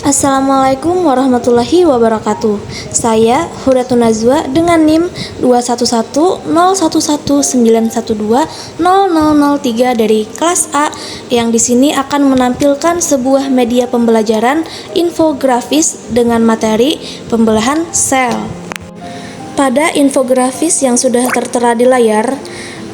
Assalamualaikum warahmatullahi wabarakatuh. Saya Huratun Nazwa dengan NIM 2110119120003 dari kelas A yang di sini akan menampilkan sebuah media pembelajaran infografis dengan materi pembelahan sel. Pada infografis yang sudah tertera di layar,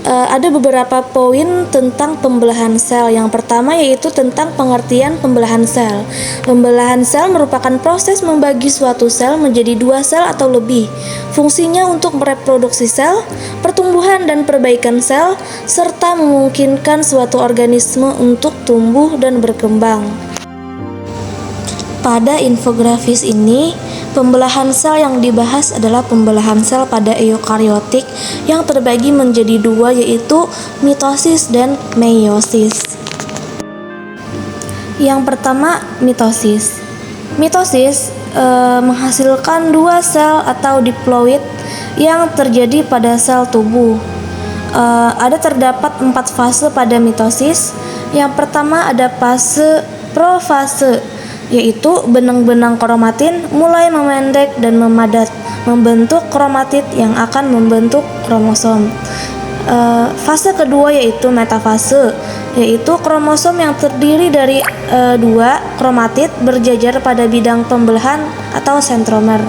ada beberapa poin tentang pembelahan sel. Yang pertama yaitu tentang pengertian pembelahan sel. Pembelahan sel merupakan proses membagi suatu sel menjadi dua sel atau lebih. Fungsinya untuk mereproduksi sel, pertumbuhan dan perbaikan sel, serta memungkinkan suatu organisme untuk tumbuh dan berkembang. Pada infografis ini, pembelahan sel yang dibahas adalah pembelahan sel pada eukariotik yang terbagi menjadi dua, yaitu mitosis dan meiosis. Yang pertama, mitosis. Mitosis menghasilkan dua sel atau diploid yang terjadi pada sel tubuh. Terdapat 4 fase pada mitosis. Yang pertama ada fase profase, yaitu benang-benang kromatin mulai memendek dan memadat, membentuk kromatid yang akan membentuk kromosom. Fase kedua yaitu metafase, yaitu kromosom yang terdiri dari 2 kromatid berjajar pada bidang pembelahan atau sentromer.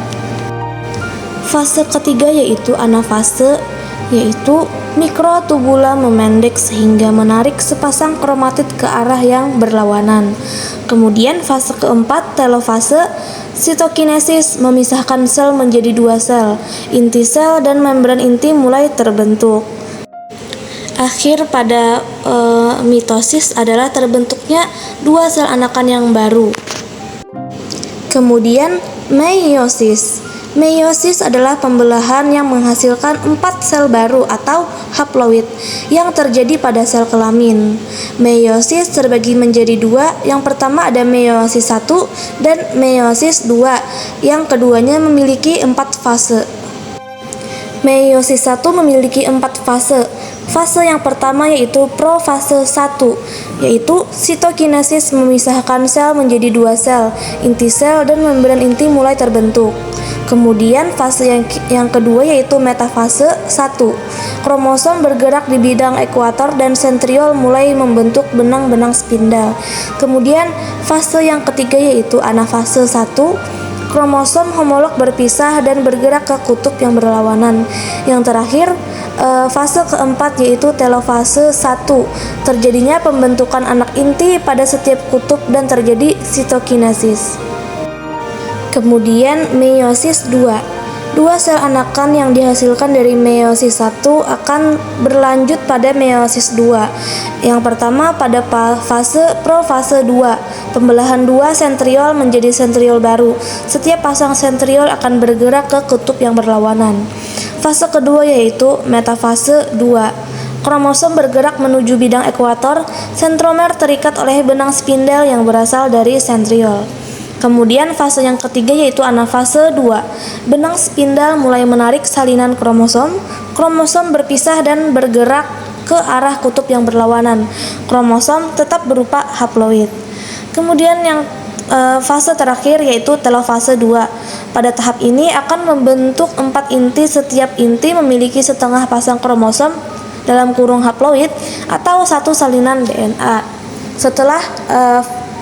Fase ketiga yaitu anafase, yaitu mikrotubula memendek sehingga menarik sepasang kromatid ke arah yang berlawanan. Kemudian fase keempat, telofase, sitokinesis, memisahkan sel menjadi 2 sel. Inti sel dan membran inti mulai terbentuk. Akhir pada mitosis adalah terbentuknya 2 sel anakan yang baru. Kemudian meiosis. Meiosis adalah pembelahan yang menghasilkan 4 sel baru atau haploid yang terjadi pada sel kelamin. Meiosis terbagi menjadi 2. Yang pertama ada meiosis 1 dan meiosis 2. Yang keduanya memiliki 4 fase. Meiosis 1 memiliki 4 fase. Fase yang pertama yaitu profase 1, yaitu sitokinesis, memisahkan sel menjadi 2 sel. Inti sel dan membran inti mulai terbentuk. Kemudian fase yang kedua yaitu metafase 1. Kromosom bergerak di bidang ekuator dan sentriol mulai membentuk benang-benang spindal. Kemudian fase yang ketiga yaitu anafase 1. Kromosom homolog berpisah dan bergerak ke kutub yang berlawanan. Yang terakhir, fase keempat yaitu telofase 1. Terjadinya pembentukan anak inti pada setiap kutub dan terjadi sitokinesis. Kemudian meiosis 2. 2 sel anakan yang dihasilkan dari meiosis 1 akan berlanjut pada meiosis 2. Yang pertama pada fase profase 2. Pembelahan 2 sentriol menjadi sentriol baru. Setiap pasang sentriol akan bergerak ke kutub yang berlawanan. Fase kedua yaitu metafase 2. Kromosom bergerak menuju bidang ekuator, sentromer terikat oleh benang spindel yang berasal dari sentriol. Kemudian fase yang ketiga yaitu anafase 2. Benang spindal mulai menarik salinan kromosom. Kromosom berpisah dan bergerak ke arah kutub yang berlawanan. Kromosom tetap berupa haploid. Kemudian yang fase terakhir yaitu telofase 2. Pada tahap ini akan membentuk 4 inti. Setiap inti memiliki setengah pasang kromosom dalam kurung haploid atau 1 salinan DNA. Setelah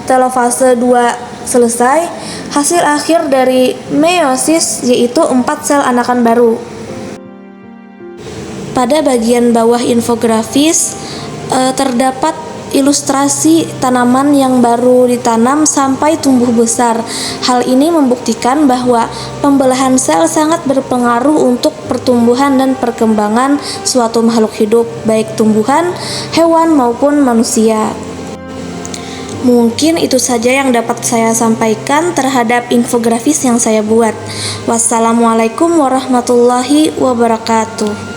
telofase 2 selesai, hasil akhir dari meiosis yaitu 4 sel anakan baru. Pada bagian bawah infografis terdapat ilustrasi tanaman yang baru ditanam sampai tumbuh besar. Hal ini membuktikan bahwa pembelahan sel sangat berpengaruh untuk pertumbuhan dan perkembangan suatu makhluk hidup, baik tumbuhan, hewan maupun manusia. Mungkin itu saja yang dapat saya sampaikan terhadap infografis yang saya buat. Wassalamualaikum warahmatullahi wabarakatuh.